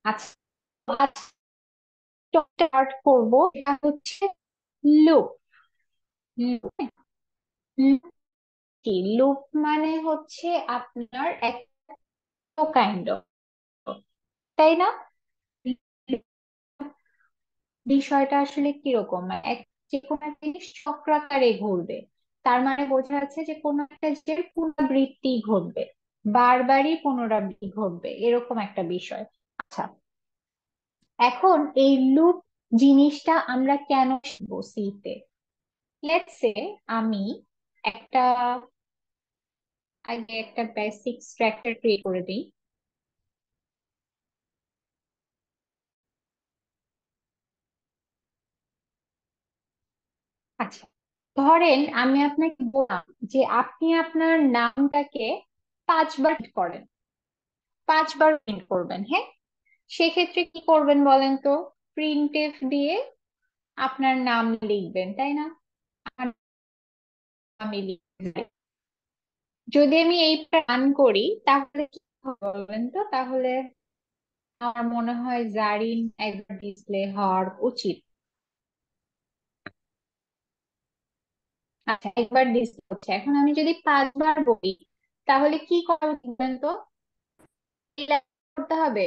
আচ্ছা, আজকে স্টার্ট করবো, এটা হচ্ছে লুপ। কি লুপ মানে হচ্ছে আপনার একটা কাইন্ড অফ, তাই না? বিষয়টা আসলে কিরকম, মানে যে কোনো একটা জিনিস চক্রাকারে ঘুরবে, তার মানে বোঝা যাচ্ছে যে কোনো একটা জিনিসের পুনরাবৃত্তি ঘটবে, বারবারই পুনরাবৃত্তি ঘটবে, এরকম একটা বিষয়। আচ্ছা, এখন এই লুপ জিনিসটা আমরা কেন শিখবো সিতে? লেটস সে আমি একটা, আগে একটা বেসিক স্ট্রাকচার ক্রিয়েট করে দিই। আচ্ছা, ধরেন আমি আপনাকে বললাম যে আপনি আপনার নামটাকে 5বার করেন, 5বার প্রিন্ট করবেন, হ্যাঁ? সেক্ষেত্রে কি করবেন বলেন তো? প্রিন্টএফ দিয়ে আপনার নাম লিখবেন, তাই না? আমার নামই লিখবেন। যদি আমি এই রান করি তাহলে কি হবে বলবেন তো? তাহলে আমার মনে হয় জারিন একবার ডিসপ্লে হওয়ার উচিত। আচ্ছা, একবার ডিসপ্লে হচ্ছে। এখন আমি যদি 5বার বলি তাহলে কি করবেন দেখবেন তো? কি করতে হবে?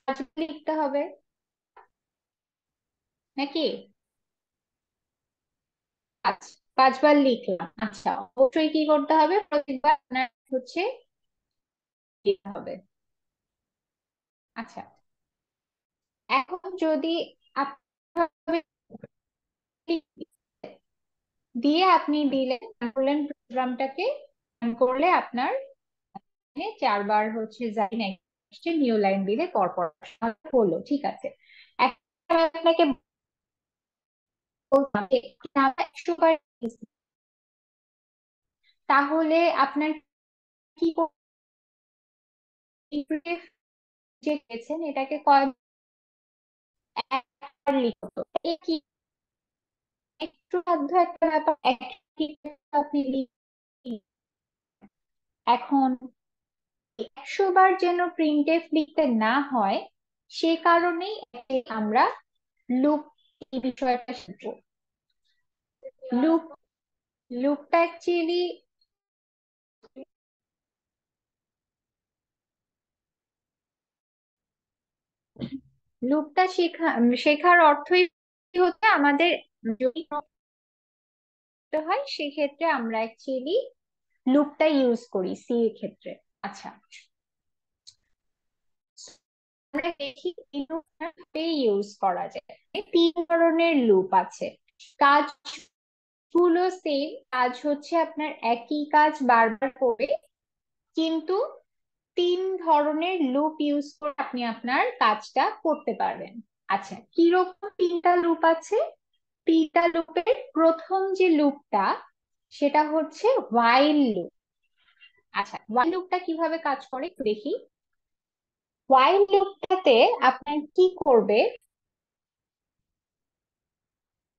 5বার লিখতে হবে নাকি? আচ্ছা, 5বার লিখলাম। আচ্ছা, অবশ্যই কি করতে হবে? প্রতিবার আপনার হচ্ছে দিতে হবে। আচ্ছা, এখন যদি আপনি দিয়ে আপনি দিলেন, করলেন প্রোগ্রামটাকে রান করলে আপনার এখানে 4বার হচ্ছে লাইন আসছে, নিউ লাইন দিলে পরপর হলো, ঠিক আছে। এখন আমি আপনাকে বললাম যে নাম 100 বার দিয়েছি, তাহলে আপনার কি করতে, যে গেছেন এটাকে একবার লিখতো, এ কি একটু সাধ্য একটা ব্যাপার, একই আপনি লিখি। এখন 100বার যেন প্রিন্টএফ লিখতে না হয়, সে কারণেই আমরা লুপ, এই বিষয়টা শিখবো। লুপ, লুপটা অ্যাকচুয়ালি, লুপটা শেখার অর্থই হচ্ছে আমাদের যদি করতে হয় সেক্ষেত্রে আমরা অ্যাকচুয়ালি লুপটা ইউজ করি সি এর ক্ষেত্রে। আচ্ছা, আমরা দেখি এই লুপটা ইউজ করা যায়। 3 ধরনের লুপ আছে। কাজগুলো সেম, কাজ হচ্ছে আপনার একই কাজ বারবার করে, কিন্তু 3 ধরনের লুপ ইউজ করে আপনি আপনার কাজটা করতে পারবেন। আচ্ছা, কিরকম 3টা লুপ আছে? 3টা লুপের প্রথম যে লুপটা সেটা হচ্ছে হোয়াইল লুপ। আচ্ছা, হোয়াইল লুপটা কিভাবে কাজ করে একটু দেখি। হোয়াইল লুপটাতে আপনার কি করবে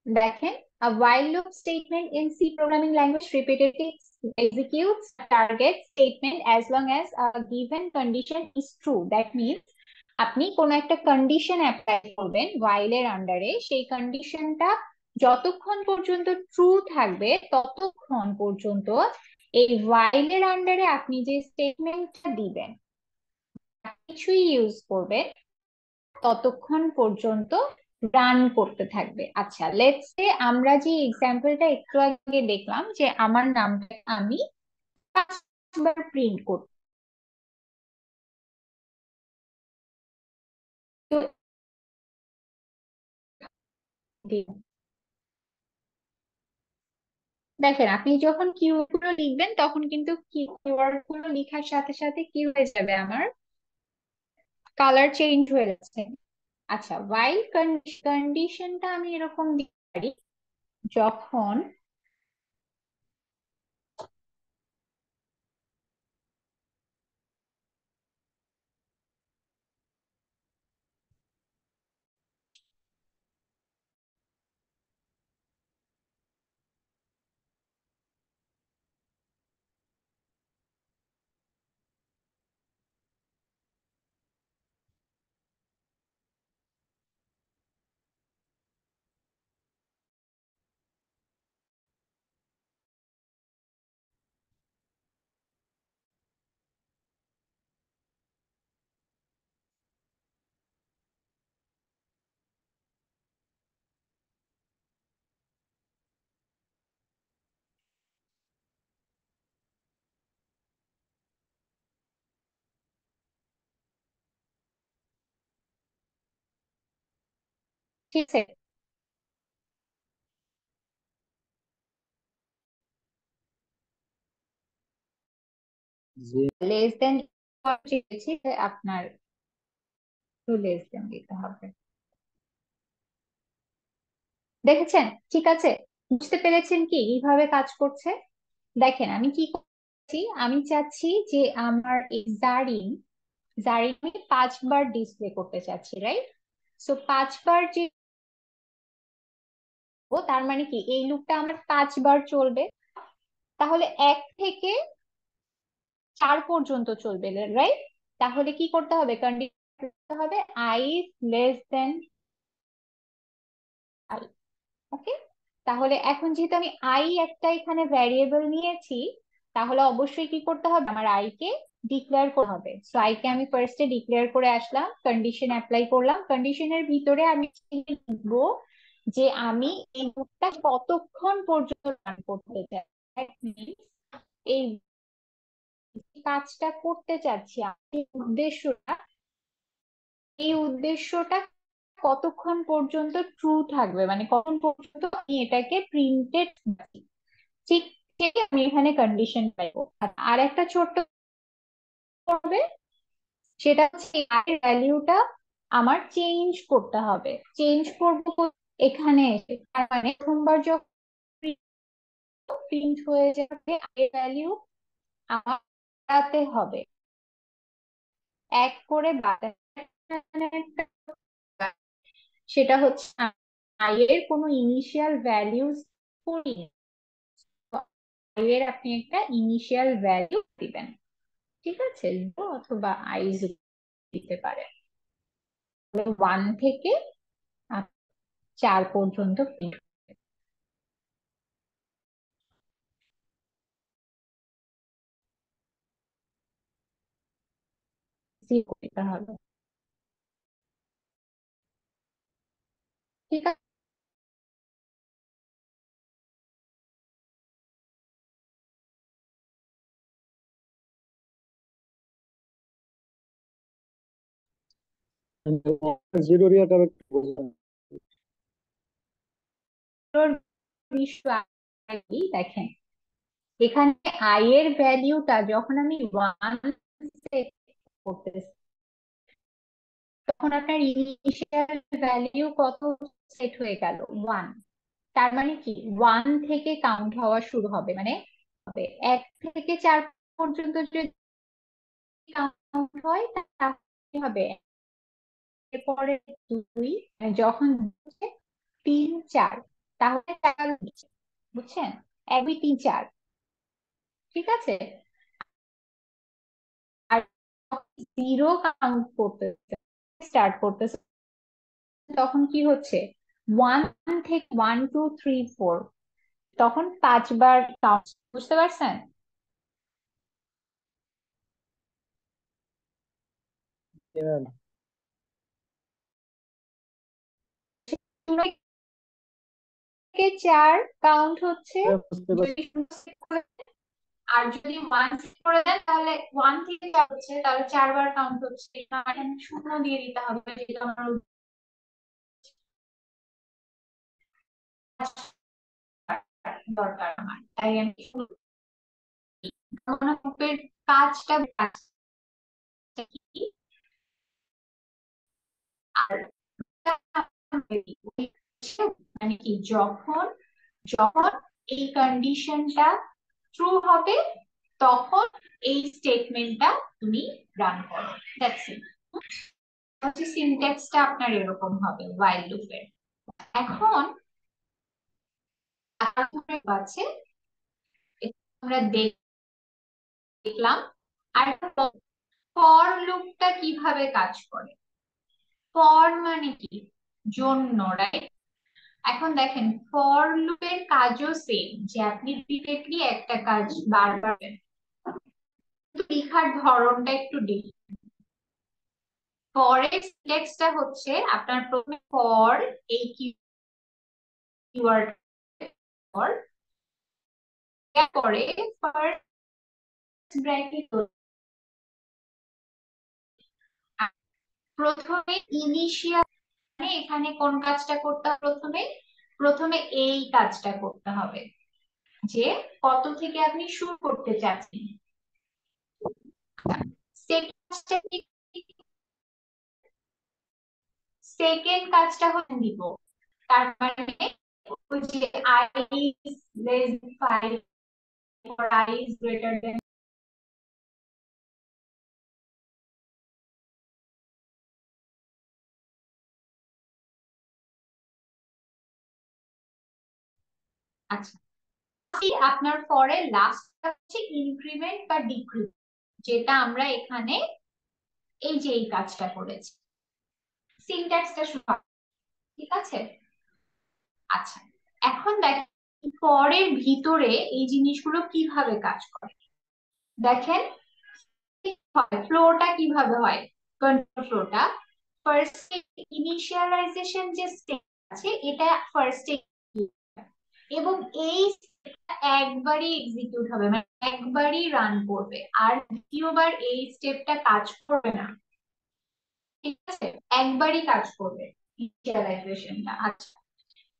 দেখেন, a while loop statement in C programming language repeatedly executes a target statement as long as a given condition is true. That means আপনি কোন একটা কন্ডিশন অ্যাপ্লাই করবেন while এর আন্ডারে, সেই কন্ডিশনটা যতক্ষণ পর্যন্ত ট্রু থাকবে ততক্ষণ পর্যন্ত এই while এর আন্ডারে আপনি যে স্টেটমেন্টটা দিবেন, কিছুই ইউজ করবেন, ততক্ষণ পর্যন্ত রান করতে থাকবে। আচ্ছা, লেটস সে আমরা যে এক্সাম্পলটা একটু আগে দেখলাম যে আমার নামটা আমি 5বার প্রিন্ট করতে, তো দেখেন আপনি যখন কিওয়ার্ড গুলো লিখবেন তখন কিন্তু কিওয়ার্ড গুলো লেখার সাথে সাথে কি হয়ে যাবে, আমার কালার চেঞ্জ হয়ে যাচ্ছে। আচ্ছা, ওয়াইল কন্ডিশনটা আমি এরকম দিতে পারি, যখন ঠিক আছে, জি লেস দেন আপনার টু লেস দেন দিতে হবে। দেখেছেন? ঠিক আছে, বুঝতে পেরেছেন কি কিভাবে কাজ করছে? দেখেন আমি কি করছি, আমি চাচ্ছি যে আমার এই জারিন জারিন আমি 5 বার ডিসপ্লে করতে চাচ্ছি, রাইট? সো 5 বার যে তার মানে কি এই লুপটা আমার 5 বার চলবে, তাহলে 1 থেকে 4 পর্যন্ত চলবে, রাইট? তাহলে কি করতে হবে, কন্ডিশন করতে হবে আই লেস দেন আই। ওকে, তাহলে এখন যেহেতু আমি আই একটা এখানে ভ্যারিয়েবল নিয়েছি, তাহলে অবশ্যই কি করতে হবে, আমার আই কে ডিক্লেয়ার করতে হবে। সো আই কে আমি ফার্স্টে ডিক্লেয়ার করে আসলাম, কন্ডিশন অ্যাপ্লাই করলাম, কন্ডিশনের ভিতরে আমি লিখবো যে আমি এই লুপটা কতক্ষণ পর্যন্ত রান করতে চাই। That means এই কাজটা করতে চাচ্ছি আমি, এই উদ্দেশ্যটা কতক্ষণ পর্যন্ত ট্রু থাকবে, মানে কতক্ষণ পর্যন্ত আমি এটাকে প্রিন্টেড, ঠিক ঠিক আমি এখানে কন্ডিশন পাইবো। আর একটা ছোট্ট করবে, সেটা হচ্ছে ভ্যালিউটা আমার চেঞ্জ করতে হবে। চেঞ্জ করবো এখানে এসে, তার মানে প্রথমবার যখন প্রিন্ট হয়ে যাবে এর ভ্যালিউ আমার বাড়াতে হবে, এক করে বাড়াতে, সেটা হচ্ছে আই এর কোনো ইনিশিয়াল ভ্যালিউস করিনি, আই এর আপনি একটা ইনিশিয়াল ভ্যালু দিবেন, ঠিক আছে, 0 অথবা আই দিতে পারেন। 1 থেকে 4 পর্যন্ত প্রিন্ট করতে হবে, ঠিক আছে। জিরো রিয়াটা একটু বললাম। দেখেন এখানে আই এর ভ্যালিউটা যখন আমি 1 সেট করতেছি, তখন আপনার ইনিশিয়াল ভ্যালিউ কত সেট হয়ে গেল, 1। তার মানে কি 1 থেকে কাউন্ট হওয়া শুরু হবে, মানে হবে 1 থেকে 4 পর্যন্ত যদি কাউন্ট হয় তাহলে কি হবে, এরপরে 2, মানে যখন 3 4, তাহলে 4 হচ্ছে, বুঝছেন? 1 2 3 4, ঠিক আছে। আর 0 কাউন্ট করতে স্টার্ট করতেছে, তখন কি হচ্ছে, 1 থেকে 1 2 3 4, তখন 5 বার কাউন্ট, বুঝতে পারছেন? শূন্য থেকে 4 কাউন্ট হচ্ছে, বুঝতে পারছি। যদি আর যদি 1 সেট করে দেন তাহলে 1 থেকে 4 হচ্ছে, তাহলে 4 বার কাউন্ট হচ্ছে, এখানে শূন্য দিয়ে দিতে হবে, যেটা আমার দরকার আমার, তাই আমি গ্রুপের কাজটা কি, আর মানে কি যখন যখন এই কন্ডিশনটা ট্রু হবে তখন এই স্টেটমেন্টটা তুমি রান করো, দ্যাটস ইট। হচ্ছে সিনট্যাক্সটা আপনার এরকম হবে while লুপের। এখন আছে আমরা দেখলাম, আর ফর লুপটা কিভাবে কাজ করে। ফর মানে কি, জন্য, রাইট? এখন দেখেন ফর লুপের কাজও সেম, যে আপনি রিপিটেডলি একটা কাজ বারবার, কিন্তু লেখার ধরনটা একটু ডিফারেন্ট। ফর এর সিনট্যাক্সটা হচ্ছে আপনার প্রথমে ফর, এই কিওয়ার্ড ফর, পরে ফার্স্ট ব্র্যাকেট, প্রথমে ইনিশিয়াল এখানে কোন কাজটা করতে হবে? প্রথমে এই কাজটা করতে হবে, যে কত থেকে আপনি শুরু করতে চাচ্ছেন। সেকেন্ড কাজটা হচ্ছে দিব, তার মানে ওই যে I is less than 5 or I is greater than। আচ্ছা, আপনার পরে লাস্ট হচ্ছে ইনক্রিমেন্ট বা ডিক্রিমেন্ট, যেটা আমরা এখানে এই যে এই কাজটা করেছি। সিনট্যাক্সটা শুরু, ঠিক আছে? আচ্ছা, এখন দেখেন পরের ভিতরে এই জিনিসগুলো কিভাবে কাজ করে। দেখেন ফ্লোটা কিভাবে হয়, কন্ট্রোল ফ্লোটা। ফার্স্ট ইনিশিয়ালাইজেশন যে স্টেপ আছে, এটা ফার্স্ট, এবং এই স্টেপটা একবারই এক্সিকিউট হবে, মানে একবারই রান করবে, আর দ্বিতীয়বার এই স্টেপটা কাজ করবে না, ঠিক আছে? একবারই কাজ করবে ইনিশিয়ালাইজেশনটা। আচ্ছা,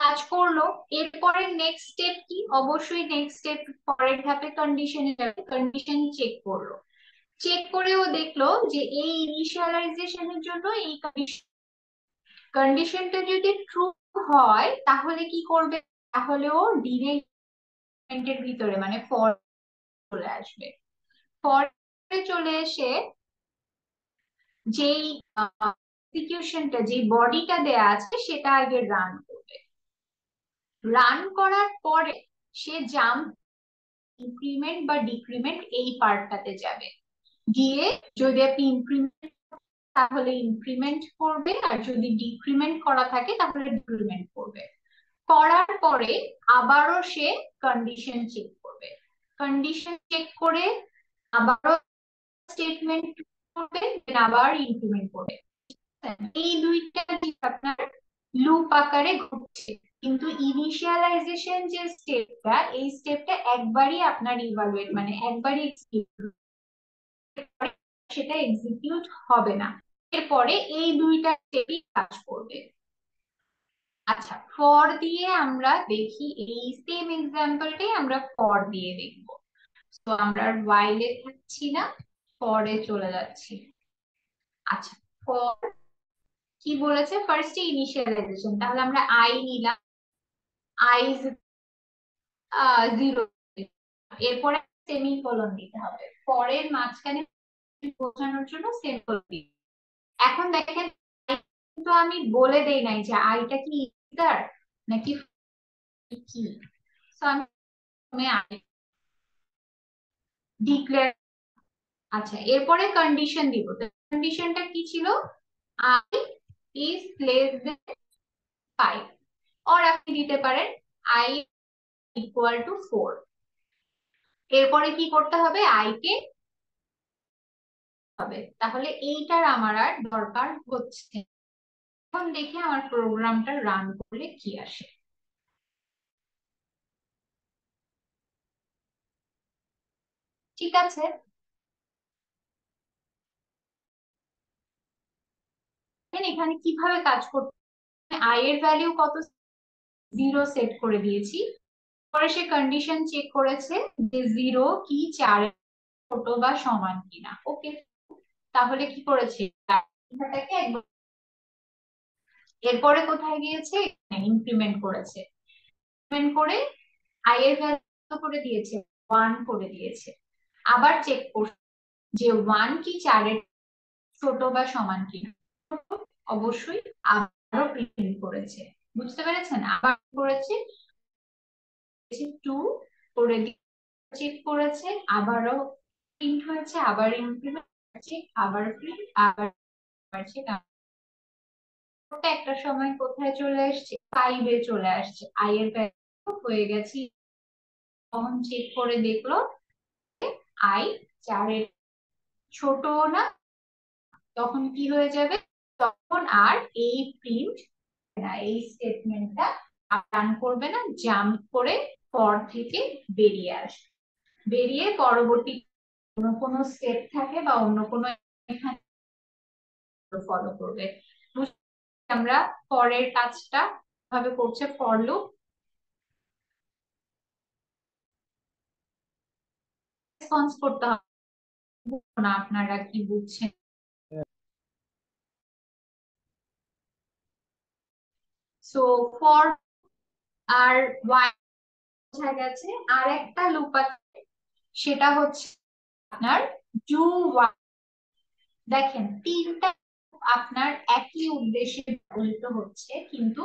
কাজ করলো, এরপরে নেক্সট স্টেপ কি? অবশ্যই নেক্সট স্টেপ পরের ধাপে কন্ডিশনে যাবে, কন্ডিশন চেক করলো, চেক করেও দেখলো যে এই ইনিশিয়ালাইজেশনের জন্য এই কন্ডিশনটা যদি ট্রু হয় তাহলে কি করবে? তাহলে ও ডিরেক্ট এর ভিতরে মানে ফর চলে আসবে। ফর চলে এসে যেই এক্সিকিউশনটা, যে বডিটা দেয়া আছে সেটা আগে রান করবে। রান করার পরে সে জাম্প, ইনক্রিমেন্ট বা ডিক্রিমেন্ট এই পার্টটাতে যাবে, গিয়ে যদি আপনি ইনক্রিমেন্ট তাহলে ইনক্রিমেন্ট করবে, আর যদি ডিক্রিমেন্ট করা থাকে তাহলে ডিক্রিমেন্ট করবে। করার পরে আবারও সে কন্ডিশন চেক করবে, কন্ডিশন চেক করে আবারও স্টেটমেন্ট করবে, আবার ইনক্রিমেন্ট করবে। এই দুইটা আপনার লুপ আকারে ঘটছে, কিন্তু ইনিশিয়ালাইজেশন যে স্টেপটা, এই স্টেপটা একবারই আপনার ইভালুয়েট মানে একবারই সেটা এক্সিকিউট হবে না, এরপরে এই দুইটা স্টেপই কাজ করবে। আচ্ছা, ফর দিয়ে আমরা দেখি, এই সেম এক্সাম্পলটাই আমরা ফর দিয়ে দেখব। তো আমরা while এ থাকছি না, ফরে চলে যাচ্ছি। আচ্ছা, ফর কি বলেছে? ফার্স্ট ইনিশিয়ালাইজেশন, তাহলে আমরা আই নিলাম, আই 0, এরপরে সেমিকোলন দিতে হবে, পরের মাঝখানে বোঝানোর জন্য সেমিকোলন দিই। এখন দেখেন, কিন্তু আমি বলে দেই নাই যে আইটা কি ইন্টিজার নাকি কি, তো আমি আই ডিক্লেয়ার। আচ্ছা, এরপরে কন্ডিশন দিব, কন্ডিশনটা কি ছিল? I is less than 5, or আপনি দিতে পারেন আই ইকুয়াল টু 4। এরপরে কি করতে হবে? আই কে হবে, তাহলে এইটার আমার আর দরকার হচ্ছে। এখন দেখি আমার প্রোগ্রামটা রান করলে কি আসে। ঠিক আছে, এখানে কিভাবে কাজ করতে, আই এর ভ্যালু কত? 0 সেট করে দিয়েছি। পরে সে কন্ডিশন চেক করেছে যে 0 কি 4 ছোট বা সমান কিনা। ওকে, তাহলে কি করেছে? এরপরে কোথায় গিয়েছে? ইনক্রিমেন্ট করেছে, ইনক্রিমেন্ট করে আই এর ভ্যালু করে দিয়েছে 1 করে দিয়েছে। আবার চেক করছে যে 1 কি 4 এর ছোট বা সমান কিনা, অবশ্যই আবারও প্রিন্ট করেছে। বুঝতে পেরেছেন? আবার করেছে 2 করে চেক করেছে, আবারও প্রিন্ট হয়েছে, আবার ইনক্রিমেন্ট হয়েছে, আবার প্রিন্ট, আবার চেক। ওটা একটা সময় কোথায় চলে আসছে? 5 এ চলে আসছে, আই এর ভ্যালু হয়ে গেছে। তখন চেক করে দেখলো আই 4 এর ছোট না, তখন কি হয়ে যাবে? তখন আর এই প্রিন্ট না, এই স্টেটমেন্টটা রান করবে না, জাম্প করে পর থেকে বেরিয়ে আসবে, বেরিয়ে পরবর্তী অন্য কোনো স্টেপ থাকে বা অন্য কোনো ফলো করবে। আমরা ফরের কাজটা ভাবে করছে ফর লুপ। রেসপন্স করতে হবে না, আপনারা কি বুঝছেন? সো ফর আর ওয়াই বোঝা গেছে। আর একটা লুপ আছে, সেটা হচ্ছে আপনার ডু ওয়াইল। দেখেন তিনটা আপনার একই উদ্দেশ্যে ব্যবহৃত হচ্ছে, কিন্তু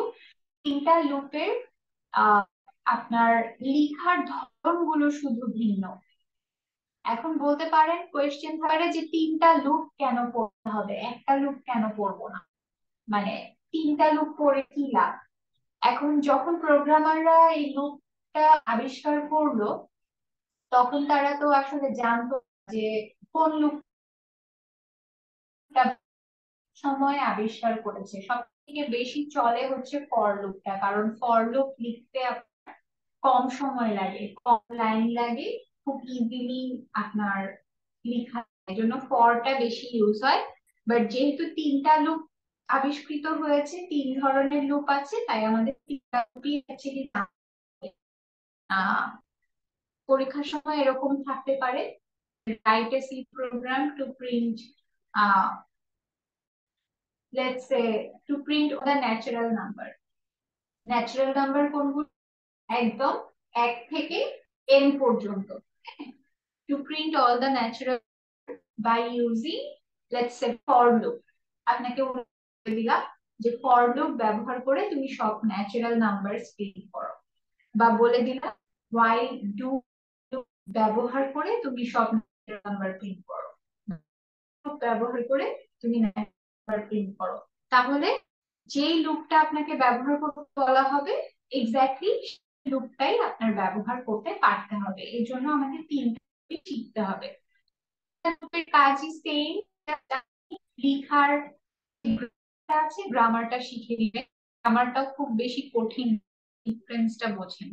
তিনটা লুপের আপনার লেখার ধরনগুলো শুধু ভিন্ন। এখন বলতে পারেন, কোয়েশ্চেন থাকে যে তিনটা লুপ কেন পড়তে হবে, একটা লুপ কেন পড়বো না, মানে তিনটা লুপ পড়ে কি লাভ? এখন যখন প্রোগ্রামাররা এই লুপটা আবিষ্কার করলো, তখন তারা তো আসলে জানতো যে কোন লুপটা সময় আবিষ্কার করেছে। সব থেকে বেশি চলে হচ্ছে ফর লুপটা, কারণ ফর লুপ লিখতে কম সময় লাগে, কম লাইন লাগে, খুব ইজিলি আপনার লেখা, এই জন্য ফরটা বেশি ইউজ হয়। বাট যেহেতু তিনটা লুপ আবিষ্কৃত হয়েছে, তিন ধরনের লুপ আছে, তাই আমাদের তিনটা লুপই অ্যাকচুয়ালি পরীক্ষার সময় এরকম থাকতে পারে, write a C program to print let's say to print the natural number। Natural number কোনগুলো? একদম 1 থেকে n পর্যন্ত। to print all the natural by using let's say for loop। আপনাকে বলে দিলাম যে for loop ব্যবহার করে তুমি সব ন্যাচারাল নাম্বার প্রিন্ট করো, বা বলে দিলাম while do ব্যবহার করে তুমি সব ন্যাচারাল নাম্বার প্রিন্ট করো, ব্যবহার করে তুমি নাম্বার প্রিন্ট করো। তাহলে যেই লুপটা আপনাকে ব্যবহার করতে বলা হবে, এক্স্যাক্টলি লুপটাই আপনার ব্যবহার করতে পারতে হবে। এর জন্য আমাদের তিনটা শিখতে হবে। লুপের কাজই সেম, লিখার আছে, গ্রামারটা শিখে দিবেন। গ্রামারটাও খুব বেশি কঠিন, ডিফারেন্সটা বোঝেন।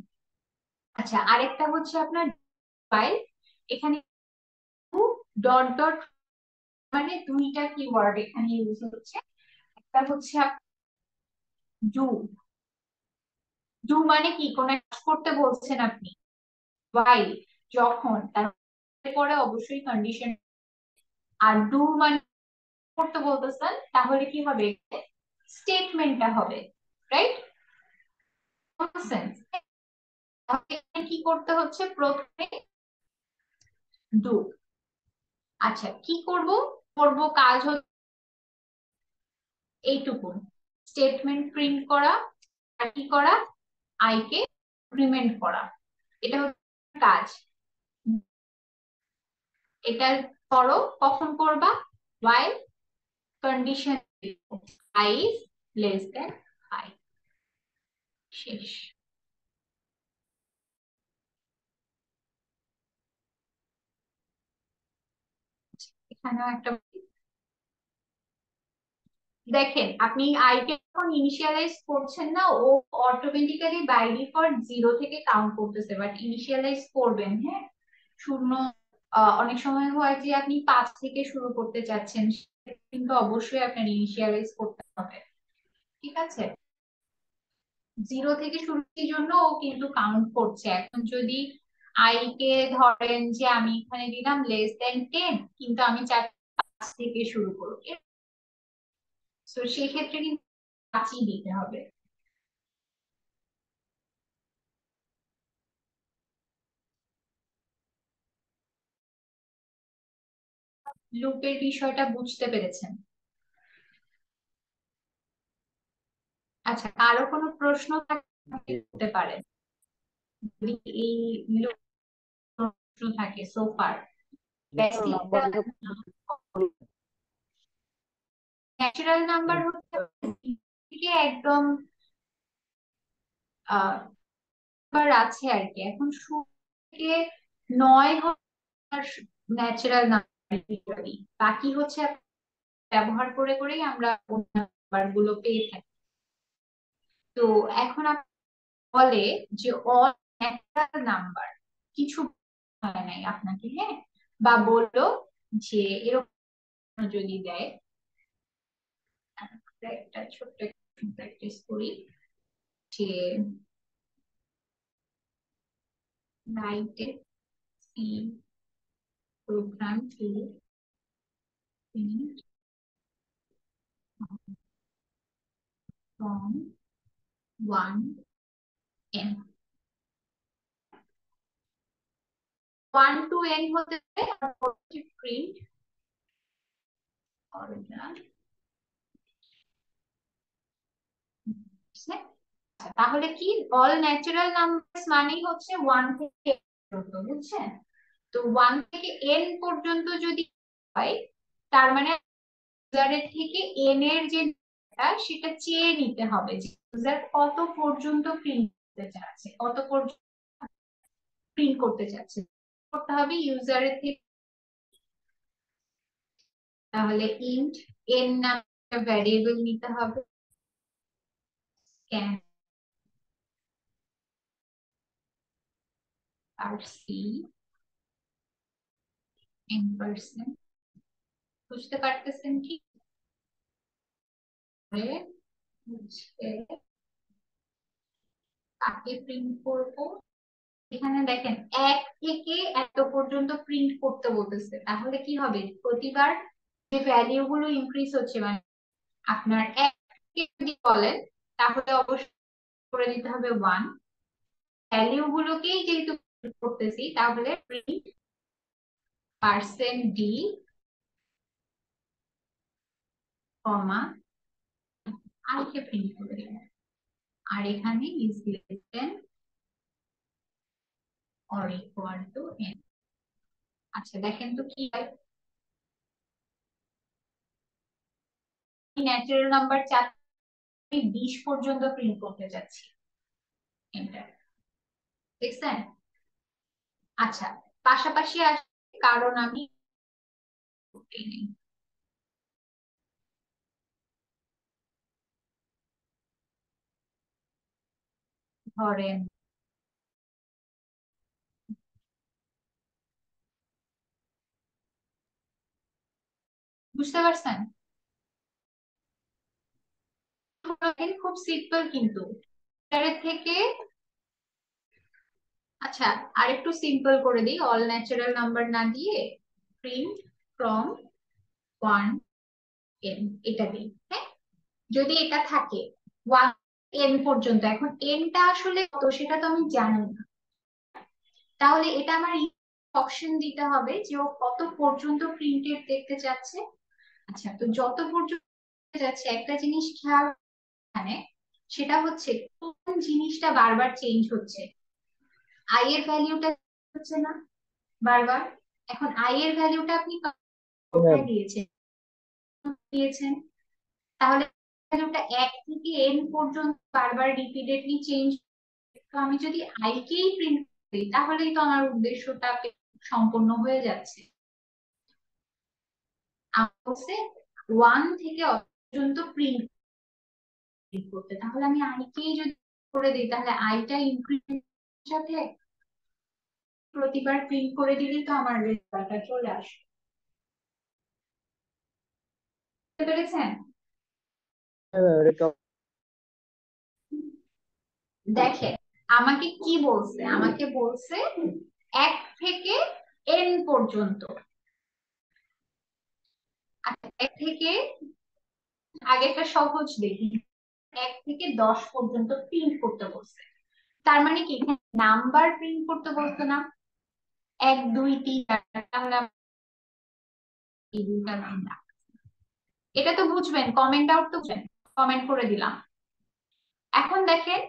আচ্ছা, আরেকটা হচ্ছে আপনার ফাইল। এখানে ডট ডট মানে দুইটা কিওয়ার্ড এখানে ইউজ হচ্ছে। একটা হচ্ছে ডু। ডু মানে কি? কোন কাজ করতে বলছেন আপনি। while যখন, তারপরে অবশ্যই কন্ডিশন। আর ডু মানে করতে বলতেছেন, তাহলে কি হবে? স্টেটমেন্টটা হবে, রাইট? সেন্স। কি করতে হচ্ছে প্রথমে? ডু। আচ্ছা, কি করব? করব কাজ হচ্ছে এইটুকু, স্টেটমেন্ট প্রিন্ট করা, আর কি করা? আই কে ইনক্রিমেন্ট করা। এটা হচ্ছে কাজ। এটা করো, কখন করবা? while condition I is less than 5। শেষ। এখানেও একটা দেখেন, আপনি আই কে যখন ইনিশিয়ালাইজ করছেন না, ও অটোমেটিক্যালি বাই ডিফল্ট 0 থেকে কাউন্ট করতেছে, বাট ইনিশিয়ালাইজ করবেন, হ্যাঁ, শূন্য। অনেক সময় হয় যে আপনি 5 থেকে শুরু করতে চাচ্ছেন, কিন্তু অবশ্যই আপনার ইনিশিয়ালাইজ করতে হবে, ঠিক আছে? 0 থেকে শুরুর জন্য ও কিন্তু কাউন্ট করছে। এখন যদি আই কে ধরেন যে আমি এখানে দিলাম লেস দেন 10, কিন্তু আমি চাচ্ছি 5 থেকে শুরু করব, তো সেক্ষেত্রে কিন্তু 5ই দিতে হবে। লুপের বিষয়টা বুঝতে পেরেছেন? আচ্ছা, কারো কোনো প্রশ্ন থাকতে পারে যদি এই লুপ প্রশ্ন থাকে সো ফার? ন্যাচারাল নাম্বার হচ্ছে একদম আছে আর কি। এখন থেকে 9 ন্যাচারাল নাম্বার, বাকি হচ্ছে ব্যবহার করে করেই আমরা নাম্বার গুলো পেয়ে থাকি। তো এখন বলে যে অল ন্যাচারাল নাম্বার, কিছু হয় নাই আপনাকে, হ্যাঁ, বা বললো যে এরকম যদি দেয়, একটা ছোট্ট প্র্যাকটিস করি যে রাইটে C program to print from 1n 1 to n হতে প্রিন্ট অরিজিনাল। তাহলে কি অল ন্যাচারাল নাম্বারস মানেই হচ্ছে 1 থেকে n পর্যন্ত, বুঝছেন? তো 1 থেকে n পর্যন্ত যদি হয় তার মানে ইউজারের থেকে n এর যে সেটা চেয়ে নিতে হবে যে ইউজার কত পর্যন্ত প্রিন্ট করতে চাচ্ছে, কত পর্যন্ত প্রিন্ট করতে চাচ্ছে করতে হবে ইউজারের থেকে। তাহলে ইন্ট n নামে ভ্যারিয়েবল নিতে হবে, can rc n%, বুঝতে পারতেছেন কি? কাকে প্রিন্ট করব, এখানে দেখেন 1 থেকে এত পর্যন্ত প্রিন্ট করতে বলতেছে, তাহলে কি হবে প্রতিবার যে ভ্যালু গুলো ইনক্রিজ হচ্ছে, মানে আপনার 1 কে যদি বলেন তাহলে অবশ্যই করে দিতে হবে 1, ভ্যালু গুলোকেই যেহেতু print করতেছি তাহলে প্রিন্ট %d কমা আর কে প্রিন্ট করে দেব, আর এখানে is less than or equal to n। আচ্ছা দেখেন তো কি হয়, ন্যাচারাল নাম্বার 4 20 পর্যন্ত প্রিন্ট করতে যাচ্ছি, এন্টার, দেখছেন? আচ্ছা পাশাপাশি আসে কারণ আমি ধরেন বুঝতে পারছেন? খুব সিম্পল কিন্তু এটার থেকে। আচ্ছা আর একটু সিম্পল করে দিই, অল ন্যাচারাল নাম্বার না দিয়ে প্রিন্ট ফ্রম 1n এটা দিই, হ্যাঁ? যদি এটা থাকে 1n পর্যন্ত, এখন nটা আসলে কত সেটা তো আমি জানি না, তাহলে এটা আমার অপশন দিতে হবে যে ও কত পর্যন্ত প্রিন্টেড দেখতে চাচ্ছে। আচ্ছা তো যত পর্যন্ত যাচ্ছে একটা জিনিস খেয়াল এখানে, সেটা হচ্ছে কোন জিনিসটা বারবার চেঞ্জ হচ্ছে, আই এর ভ্যালুটা হচ্ছে না বারবার। এখন আই এর ভ্যালুটা আপনি কোথায় দিয়েছেন, তাহলে ভ্যালুটা 1 থেকে n পর্যন্ত বারবার রিপিটেডলি চেঞ্জ। তো আমি যদি আই কেই প্রিন্ট করি তাহলেই তো আমার উদ্দেশ্যটা সম্পন্ন হয়ে যাচ্ছে। আমার 1 থেকে পর্যন্ত প্রিন্ট করতে, তাহলে আমি আই কেই যদি করে দিই তাহলে আইটা ইনক্রিমেন্ট সাথে প্রতিবার প্রিন্ট করে দিলেই তো আমার রেজাল্টটা চলে আসে, বুঝতে পেরেছেন? দেখেন আমাকে কি বলছে, আমাকে বলছে 1 থেকে n পর্যন্ত। 1 থেকে আগে একটা সহজ দেখি, 1 থেকে 10 পর্যন্ত প্রিন্ট করতে বলছে, তার মানে কি নাম্বার প্রিন্ট করতে বলতো না 1 2 3 4, তাহলে এই দুইটা লাইন না, এটা তো বুঝবেন, কমেন্ট আউট তো বুঝবেন, কমেন্ট করে দিলাম। এখন দেখেন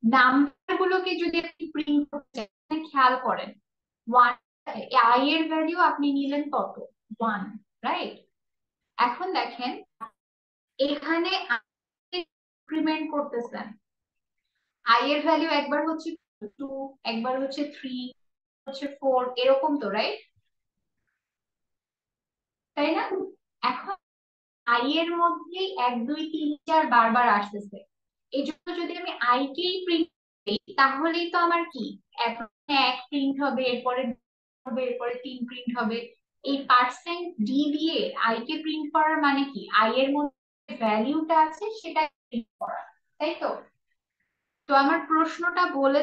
নাম্বার গুলোকে যদি আপনি প্রিন্ট করতে চান, খেয়াল করেন 1 আই এর ভ্যালু আপনি নিলেন কত 1, রাইট? এখন দেখেন এখানে ইনক্রিমেন্ট করতেছেন, আই এর ভ্যালু একবার হচ্ছে 2, একবার হচ্ছে 3, হচ্ছে 4, এরকম তো, রাইট? তাই না? এখন আই এর মধ্যেই 1 2 3 4 বারবার আসতেছে, এই জন্য যদি আমি আই কেই প্রিন্ট করি তাহলেই তো আমার কি এখন 1 প্রিন্ট হবে, এরপরে 2 হবে, এরপরে 3 প্রিন্ট হবে। এই %d দিয়ে আই কে প্রিন্ট করার মানে কি আই এর মধ্যে ভ্যালুটা আছে সেটা প্রিন্ট করা, তাই তো? তো আমার প্রশ্নটা বলে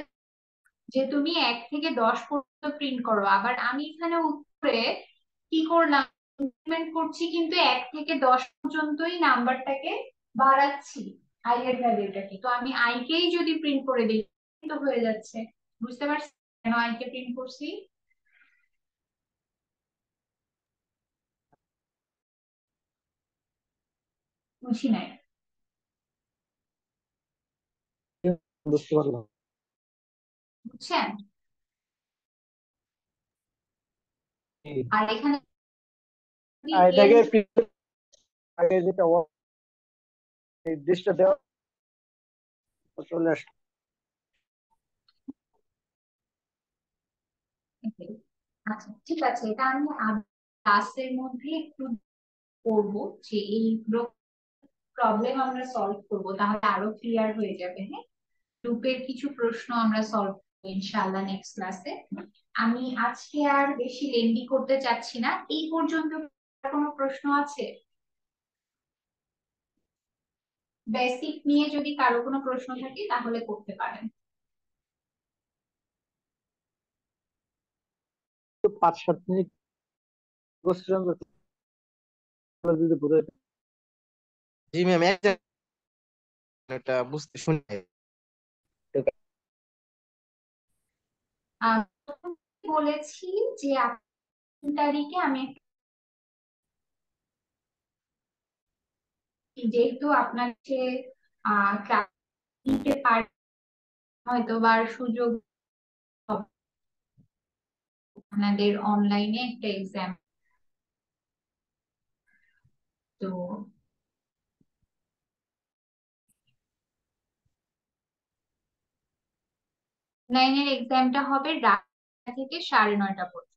যে তুমি 1 থেকে 10 পর্যন্ত প্রিন্ট করো, আবার আমি এখানে উত্তরে কি করলাম, ইনক্রিমেন্ট করছি কিন্তু 1 থেকে 10 পর্যন্তই নাম্বারটাকে বাড়াচ্ছি, আই এর ভ্যালুটাকে। তো আমি আই কেই যদি প্রিন্ট করে দিই তো হয়ে যাচ্ছে। বুঝতে পারছি কেন আই কে প্রিন্ট করছি? বুঝি নাই। বুঝতে পারলাম। বুঝছেন? জি। আর এখানে এর এটাকে আগে যেটা নির্দিষ্ট দেওয়া চলে আসলো। আচ্ছা ঠিক আছে, এটা আমি ক্লাসের মধ্যে একটু করবো, যে এই প্রবলেম আমরা সলভ করব, তাহলে আরো ক্লিয়ার হয়ে যাবে। হ্যাঁ, গ্রুপের কিছু প্রশ্ন আমরা সলভ করবো ইনশাআল্লাহ নেক্সট ক্লাসে। আমি আজকে আর বেশি লেন্দি করতে চাচ্ছি না, এই পর্যন্ত কোনো প্রশ্ন আছে? বেসিক নিয়ে যদি কারো কোনো প্রশ্ন থাকে তাহলে করতে পারেন। 5-7 মিনিট কোশ্চেন যদি বোঝাই। জি ম্যাম, এটা বুঝতে শুনে। আমি বলেছি যে 3 তারিখে আমি যেহেতু আপনাকে ক্লাস নিতে পারি, হয়তো বা আর সুযোগ হবে, আপনাদের অনলাইনে একটা এক্সাম, তো 9 এর এক্সামটা হবে রাত থেকে 9:30 পর্যন্ত।